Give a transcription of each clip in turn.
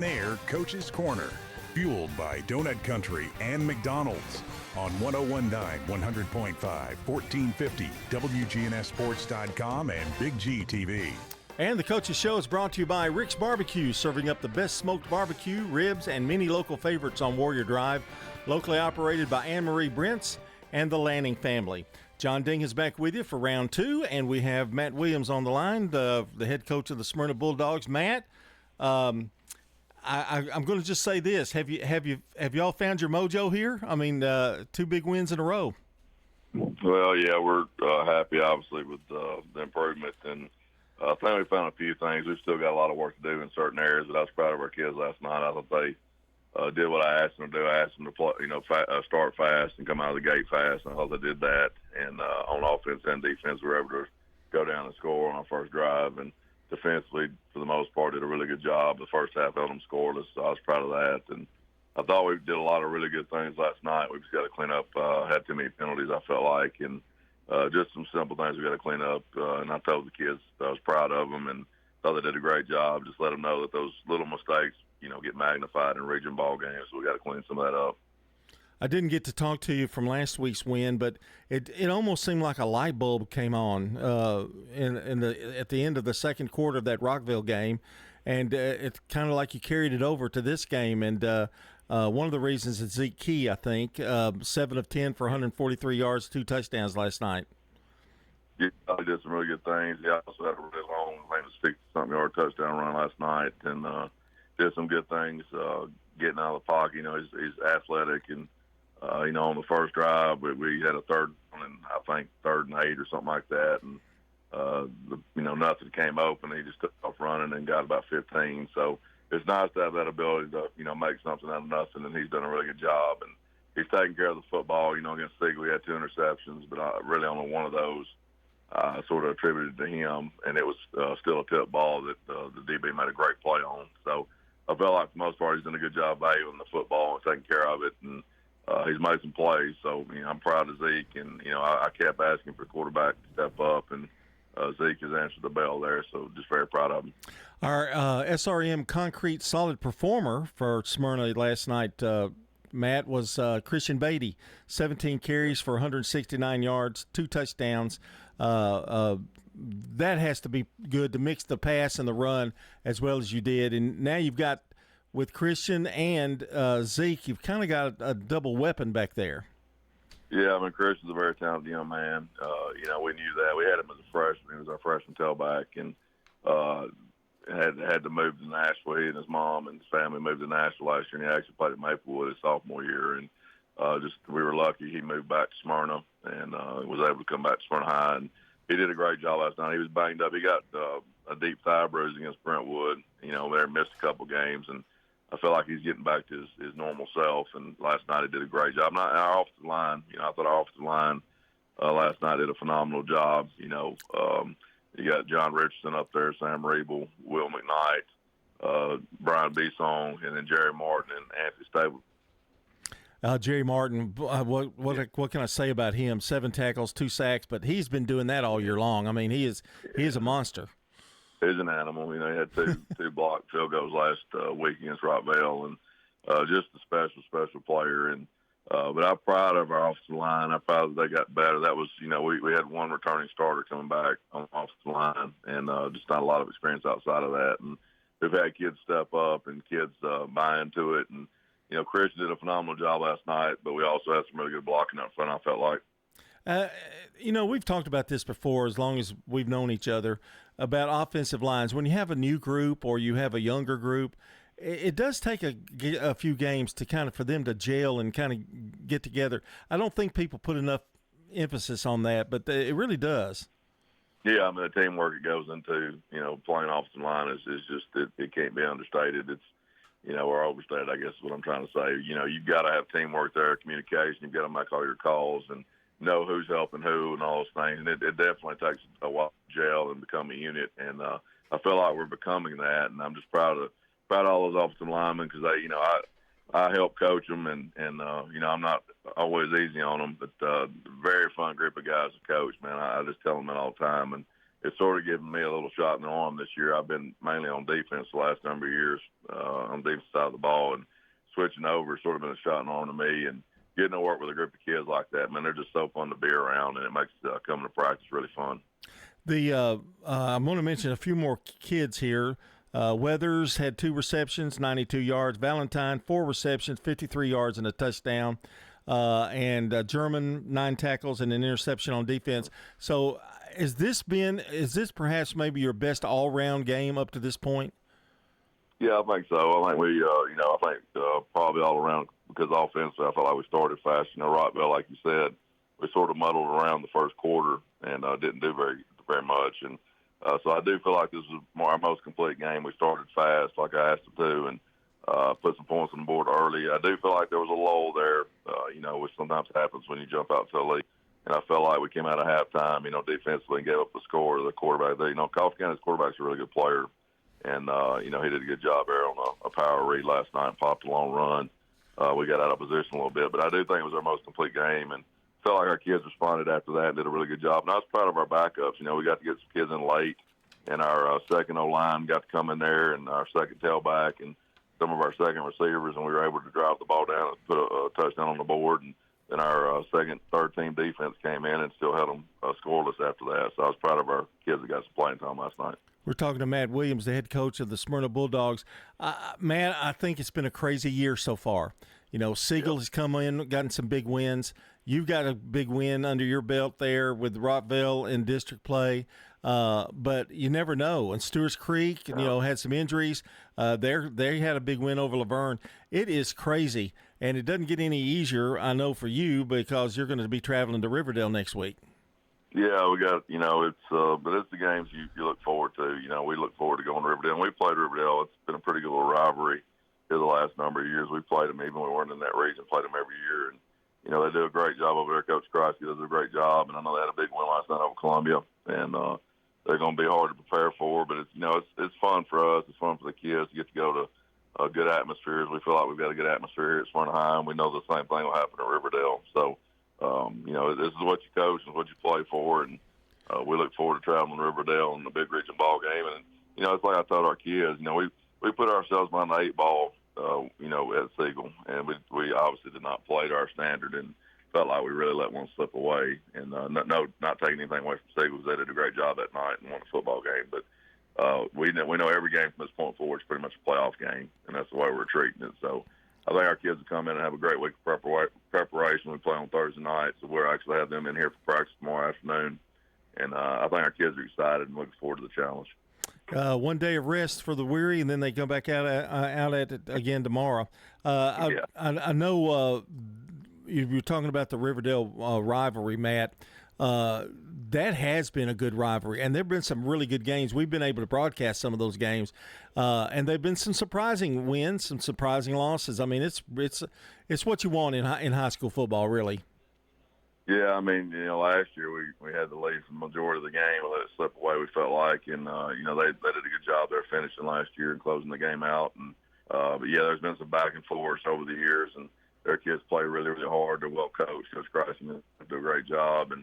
There, Coach's Corner, fueled by Donut Country and McDonald's on 1019, 100.5, 1450, WGNSSports.com, and BigGTV. And the Coach's Show is brought to you by Rick's Barbecue, serving up the best smoked barbecue, ribs, and many local favorites on Warrior Drive. Locally operated by Anne-Marie Brentz and the Lanning family. John Ding is back with you for round two, and we have Matt Williams on the line, the head coach of the Smyrna Bulldogs. Matt, I'm going to just say this: have y'all found your mojo here? I mean, 2 big wins in a row. Well, yeah, we're happy, obviously, with the improvement, and I think we found a few things. We've still got a lot of work to do in certain areas, but I was proud of our kids last night. I thought they did what I asked them to do. I asked them to play, start fast and come out of the gate fast, and I thought they did that. And on offense and defense, we were able to go down and score on our first drive. And defensively, for the most part, did a really good job. The first half held them scoreless, so I was proud of that. And I thought we did a lot of really good things last night. We just got to clean up. Had too many penalties, I felt like, and just some simple things we got to clean up. And I told the kids I was proud of them and thought they did a great job. Just let them know that those little mistakes, get magnified in region ball games. So we got to clean some of that up. I didn't get to talk to you from last week's win, but it almost seemed like a light bulb came on at the end of the second quarter of that Rockville game, and it's kind of like you carried it over to this game. And one of the reasons is Zeke Key, I think, 7 of 10 for 143 yards, 2 touchdowns last night. Yeah, he did some really good things. He also had a really long, 60-something yard touchdown run last night, and did some good things getting out of the pocket. He's athletic, and on the first drive, we had a third and I think 3rd and 8 or something like that, and nothing came open. He just took off running and got about 15. So it's nice to have that ability to make something out of nothing, and he's done a really good job. And he's taking care of the football. Against Siegel, we had 2 interceptions, but really only one of those sort of attributed to him, and it was still a tip ball that the DB made a great play on. So I felt like for the most part he's done a good job valuing the football and taking care of it, and he's made some plays. So I'm proud of Zeke, and I kept asking for the quarterback to step up, and Zeke has answered the bell there. So just very proud of him. Our SRM concrete solid performer for Smyrna last night, Matt, was Christian Beatty, 17 carries for 169 yards, 2 touchdowns. That has to be good to mix the pass and the run as well as you did. And now you've got, with Christian and Zeke, you've kind of got a double weapon back there. Yeah, Christian's a very talented young man. We knew that. We had him as a freshman. He was our freshman tailback, and had to move to Nashville. He and his mom and his family moved to Nashville last year, and he actually played at Maplewood his sophomore year. And we were lucky he moved back to Smyrna and was able to come back to Smyrna High. And he did a great job last night. He was banged up. He got a deep thigh bruise against Brentwood. There missed a couple games, and I feel like he's getting back to his normal self. And last night he did a great job. Our offensive line, I thought our offensive line last night did a phenomenal job. You got John Richardson up there, Sam Rebel, Will McKnight, Brian Bisson, and then Jerry Martin and Anthony Stable. Jerry Martin, what can I say about him? 7 tackles, 2 sacks, but he's been doing that all year long. He is a monster. He's an animal. He had two blocked field goals last week against Rockville, and just a special player. And but I'm proud of our offensive line. I'm proud that they got better. That was, we had 1 returning starter coming back on the offensive line, and just not a lot of experience outside of that. And we've had kids step up and kids buy into it. And Christian did a phenomenal job last night, but we also had some really good blocking up front, I felt like. We've talked about this before as long as we've known each other about offensive lines. When you have a new group or you have a younger group, it does take a few games to for them to gel and kind of get together. I don't think people put enough emphasis on that, but it really does. Yeah, the teamwork it goes into, playing offensive line is just, it can't be understated. It's, or overstated, I guess is what I'm trying to say. You've got to have teamwork there, communication. You've got to make all your calls and know who's helping who and all those things. And it definitely takes a while to gel and become a unit. And I feel like we're becoming that. And I'm just proud of all those offensive linemen because I help coach them. And I'm not always easy on them, but very fun group of guys to coach, man. I just tell them that all the time. And it's sort of given me a little shot in the arm this year. I've been mainly on defense the last number of years on the defense side of the ball, and switching over has sort of been a shot in the arm to me. And getting to work with a group of kids like that, man, they're just so fun to be around, and it makes coming to practice really fun. I'm going to mention a few more kids here. Weathers had 2 receptions, 92 yards. Valentine, 4 receptions, 53 yards and a touchdown. And German, 9 tackles and an interception on defense. So is this perhaps maybe your best all-round game up to this point? Yeah, I think so. I think probably all around, because offensively I felt like we started fast. Rockville, like you said, we sort of muddled around the first quarter and didn't do very much. And so I do feel like this was our most complete game. We started fast, like I asked them to, and put some points on the board early. I do feel like there was a lull there, which sometimes happens when you jump out so late. And I felt like we came out of halftime, defensively and gave up the score to the quarterback. Coffee County's quarterback's a really good player. And, he did a good job there on a power read last night and popped a long run. We got out of position a little bit. But I do think it was our most complete game. And felt like our kids responded after that and did a really good job. And I was proud of our backups. We got to get some kids in late. And our second O-line got to come in there, and our second tailback and some of our second receivers. And we were able to drive the ball down and put a touchdown on the board. And then our second, third-team defense came in and still held them scoreless after that. So I was proud of our kids that got some playing time last night. We're talking to Matt Williams, the head coach of the Smyrna Bulldogs. Matt, I think it's been a crazy year so far. Siegel has come in, gotten some big wins. You've got a big win under your belt there with Rockville in district play. But you never know. And Stewart's Creek, had some injuries. They had a big win over Laverne. It is crazy, and it doesn't get any easier, I know, for you, because you're going to be traveling to Riverdale next week. Yeah, we got, but it's the games you look forward to. We look forward to going to Riverdale. And we played Riverdale. It's been a pretty good little rivalry here the last number of years. We played them even when we weren't in that region, played them every year. And, they do a great job over there. Coach Kreisky does a great job. And I know they had a big win last night over Columbia. And they're going to be hard to prepare for. But, it's fun for us. It's fun for the kids to get to go to good atmospheres. We feel like we've got a good atmosphere here at Smyrna High, and we know the same thing will happen at Riverdale. So, this is what you coach and what you play for, and we look forward to traveling to Riverdale in the big region ball game. And it's like I told our kids, we put ourselves behind the 8 ball, at Siegel, and we obviously did not play to our standard, and felt like we really let one slip away. And not taking anything away from Siegel, because they did a great job that night and won a football game. But we know every game from this point forward is pretty much a playoff game, and that's the way we're treating it. So I think our kids will come in and have a great week of preparation. We play on Thursday night, so we'll actually have them in here for practice tomorrow afternoon. And I think our kids are excited and looking forward to the challenge. 1 day of rest for the weary, and then they come back out at it again tomorrow. I know you were talking about the Riverdale rivalry, Matt. That has been a good rivalry, and there have been some really good games. We've been able to broadcast some of those games, and there have been some surprising wins, some surprising losses. I mean, it's what you want in high school football, really. Yeah, I mean, last year we had the lead for the majority of the game. We let it slip away, we felt like, and they did a good job there finishing last year and closing the game out. And but yeah, there's been some back and forth over the years, and their kids play really, really hard. They're well coached. Coach Kreisky do a great job, and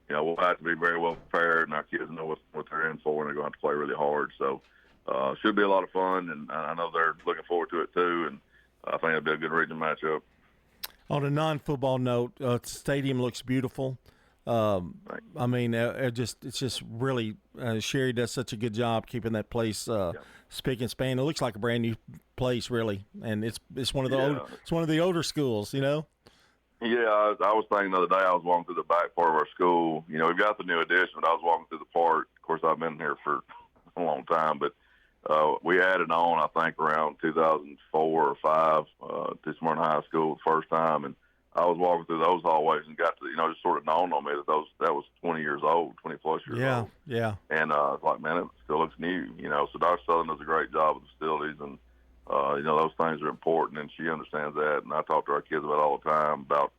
we'll have to be very well prepared, and our kids know what they're in for, and they're going to have to play really hard. So should be a lot of fun, and I know they're looking forward to it too, and I think it'll be a good region matchup. On a non-football note, the stadium looks beautiful. I mean, it's just really Sherry does such a good job keeping that place spick and span. It looks like a brand new place, really, and it's one of the older schools, Yeah, I was thinking the other day I was walking through the back part of our school. We've got the new addition, but I was walking through the park. Of course, I've been here for a long time, but we added on, I think, around 2004 or 5 to Smyrna High School the first time, and I was walking through those hallways and got to, just sort of dawned on me that was 20 years old, 20-plus years old. Yeah. And I was like, man, it still looks new, So Dr. Southern does a great job with the facilities, and, those things are important, and she understands that. And I talk to our kids about it all the time about,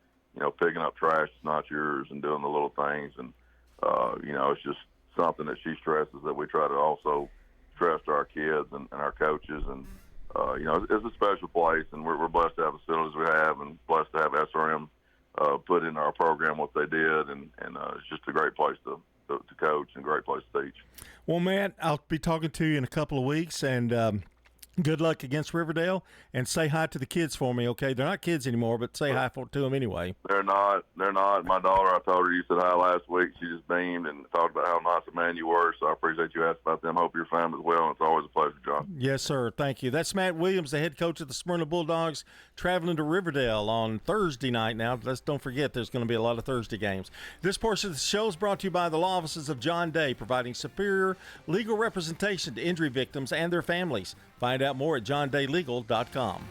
picking up trash that's not yours and doing the little things. And, it's just something that she stresses that we try to also stress to our kids and our coaches. And, it's a special place, and we're blessed to have the facilities we have, and blessed to have SRM put in our program what they did, and it's just a great place to to coach and a great place to teach. Well, Matt, I'll be talking to you in a couple of weeks, and good luck against Riverdale, and say hi to the kids for me, okay? They're not kids anymore, but say hi to them anyway. They're not. My daughter, I told her you said hi last week. She just beamed and talked about how nice a man you were, so I appreciate you asking about them. Hope you're fine as well, and it's always a pleasure, John. Yes, sir. Thank you. That's Matt Williams, the head coach of the Smyrna Bulldogs, traveling to Riverdale on Thursday night now. Don't forget, there's going to be a lot of Thursday games. This portion of the show is brought to you by the law offices of John Day, providing superior legal representation to injury victims and their families. Find out more at johndaylegal.com.